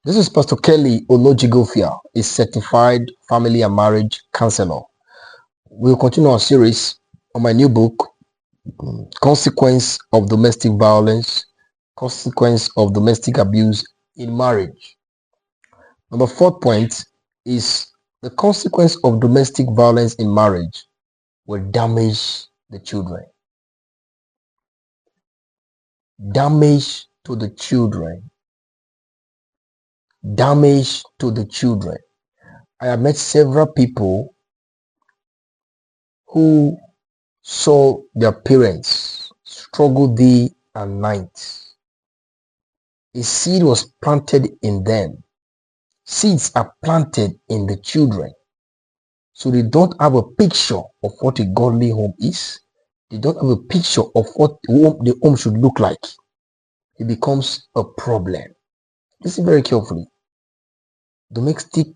This is Pastor Kelly Olojigofia, a certified family and marriage counselor. We'll continue our series on my new book, Consequence of Domestic Violence, Consequence of Domestic Abuse in Marriage. Number 4 point is the consequence of domestic violence in marriage will damage the children. Damage to the children. Damage to the children. I have met several people who saw their parents struggle day and night. A seed was planted in them. Seeds are planted in the children. So they don't have a picture of what a godly home is. They don't have a picture of what the home should look like. It becomes a problem. Listen very carefully. Domestic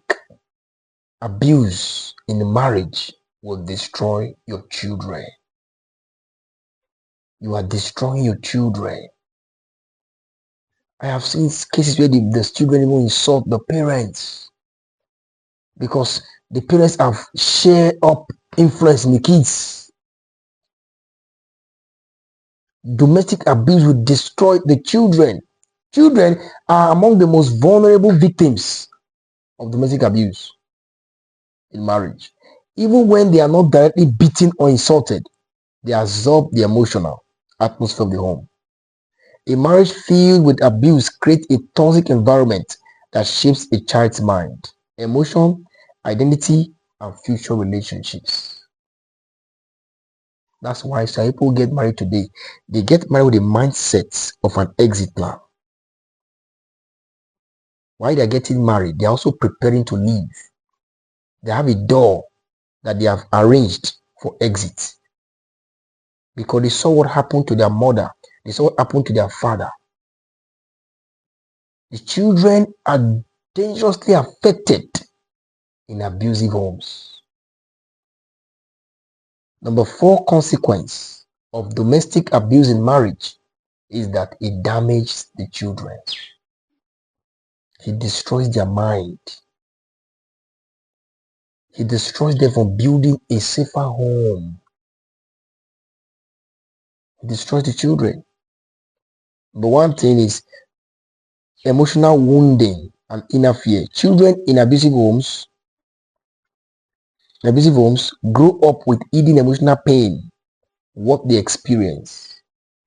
abuse in a marriage will destroy your children. You are destroying your children. I have seen cases where the children even insult the parents because the parents have shared up influence in the kids. Domestic abuse will destroy the children. Children are among the most vulnerable victims of domestic abuse in marriage. Even when they are not directly beaten or insulted, they absorb the emotional atmosphere of the home. A marriage filled with abuse creates a toxic environment that shapes a child's mind, emotion, identity, and future relationships. That's why some people get married today. They get married with a mindset of an exit plan. While they're getting married, they're also preparing to leave. They have a door that they have arranged for exit because they saw what happened to their mother. They saw what happened to their father. The children are dangerously affected in abusive homes. Number 4 consequence of domestic abuse in marriage is that it damages the children. It destroys their mind. It destroys them from building a safer home. It destroys the children. But one thing is emotional wounding and inner fear. Children in abusive homes grow up with hidden emotional pain, what they experience.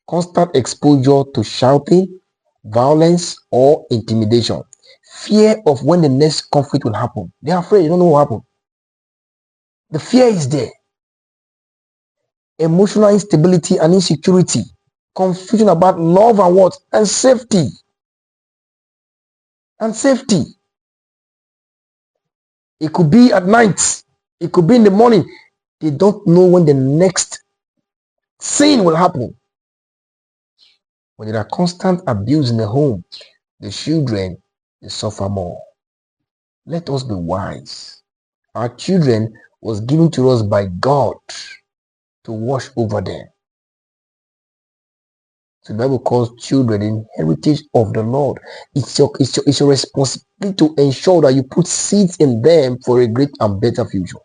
Constant exposure to shouting, violence, or intimidation. Fear of when the next conflict will happen. They are afraid, they don't know what will happen. The fear is there. Emotional instability and insecurity. Confusion about love and what? And safety. And safety. It could be at night. It could be in the morning. They don't know when the next scene will happen. When there are constant abuse in the home, the children, they suffer more. Let us be wise. Our children was given to us by God to watch over them. So the Bible calls children the heritage of the Lord. It's your responsibility to ensure that you put seeds in them for a great and better future.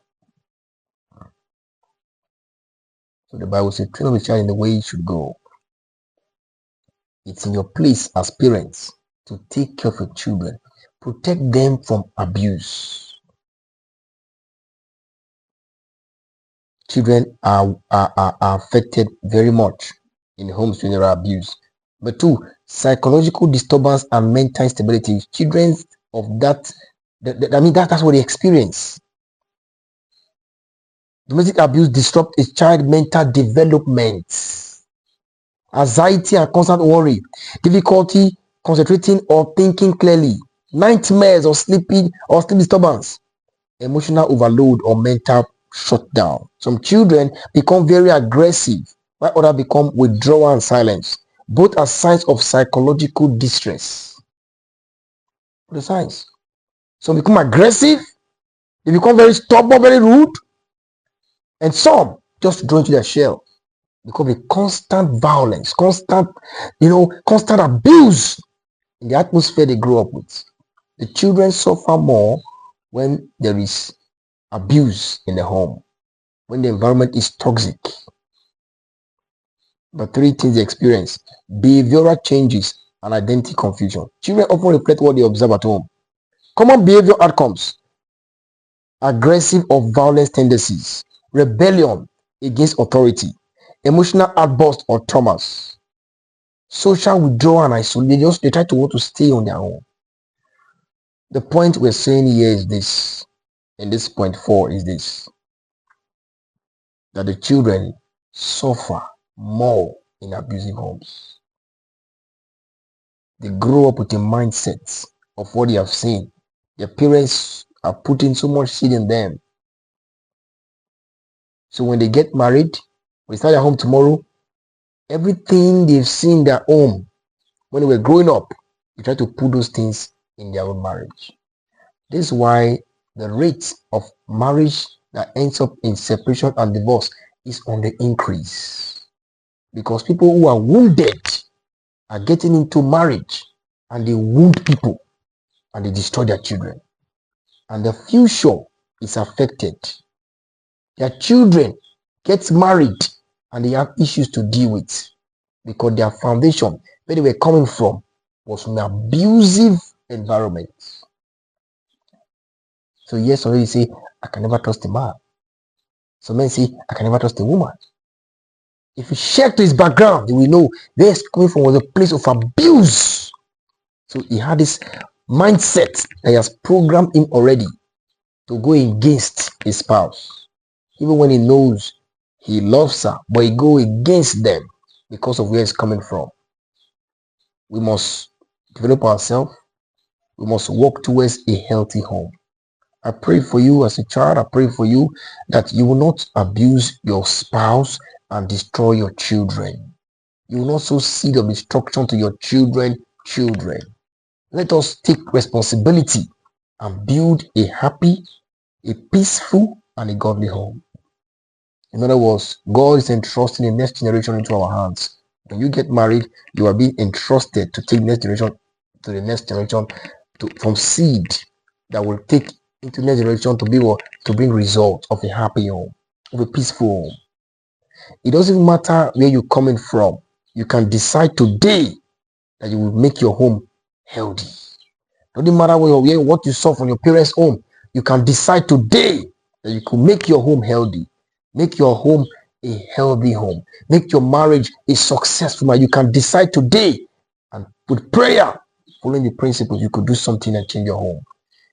So the Bible says, train up the child in the way he should go. It's in your place as parents to take care of your children. Protect them from abuse. Children are affected very much in homes when there are abuse. But 2, psychological disturbance and mental instability. Children of that's what they experience. Domestic abuse disrupts a child's mental development. Anxiety and constant worry, difficulty concentrating or thinking clearly, nightmares or sleep disturbance, emotional overload or mental shutdown. Some children become very aggressive, while others become withdrawal and silence. Both are signs of psychological distress. The signs. Some become aggressive, they become very stubborn, very rude, and some just draw into their shell because of constant violence, constant abuse in the atmosphere they grow up with. The children suffer more when there is abuse in the home, when the environment is toxic. But three things they experience: behavioral changes and identity confusion. Children often reflect what they observe at home. Common behavior outcomes: aggressive or violent tendencies, rebellion against authority, emotional outbursts or traumas, social withdrawal and isolation. They try to want to stay on their own. The point we're saying here is this, and this point 4 is this: that the children suffer more in abusive homes. They grow up with a mindset of what they have seen. Their parents are putting so much seed in them. So when they get married, when they start their home tomorrow, everything they've seen in their home when they were growing up, they try to put those things in their own marriage. This is why the rate of marriage that ends up in separation and divorce is on the increase. Because people who are wounded are getting into marriage and they wound people and they destroy their children. And the future is affected. Their children get married and they have issues to deal with because their foundation, where they were coming from, was an abusive environment. So yes, already say, I can never trust a man. Some men say, I can never trust a woman. If you check to his background, you will know where he's coming from was a place of abuse. So he had this mindset that he has programmed him already to go against his spouse. Even when he knows he loves her, but he go against them because of where he's coming from. We must develop ourselves. We must work towards a healthy home. I pray for you as a child. I pray for you that you will not abuse your spouse and destroy your children. You will not sow seed of destruction to your children. Let us take responsibility and build a happy, a peaceful, and a godly home. In other words, God is entrusting the next generation into our hands. When you get married, you are being entrusted to take next generation to the next generation from seed that will take into next generation to bring results of a happy home, of a peaceful home. It doesn't matter where you're coming from. You can decide today that you will make your home healthy. Doesn't matter what you saw from your parents' home. You can decide today that you could make your home healthy. Make your home a healthy home. Make your marriage a successful marriage. You can decide today, and with prayer, following the principles, you could do something and change your home.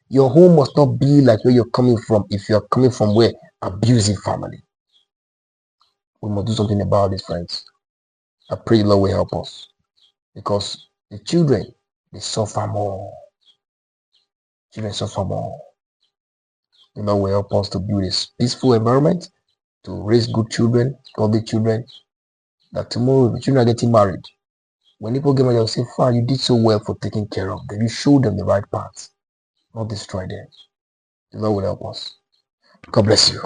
Your home must not be like where you're coming from. If you're coming from where abusive family, we must do something about this, friends. I pray the Lord will help us, because the children, they suffer more. Children suffer more. The Lord will help us to build a peaceful environment, to raise good children, godly children, that tomorrow the children are getting married. When people get married, they'll say, Father, you did so well for taking care of them. You showed them the right path, not destroy them. The Lord will help us. God bless you.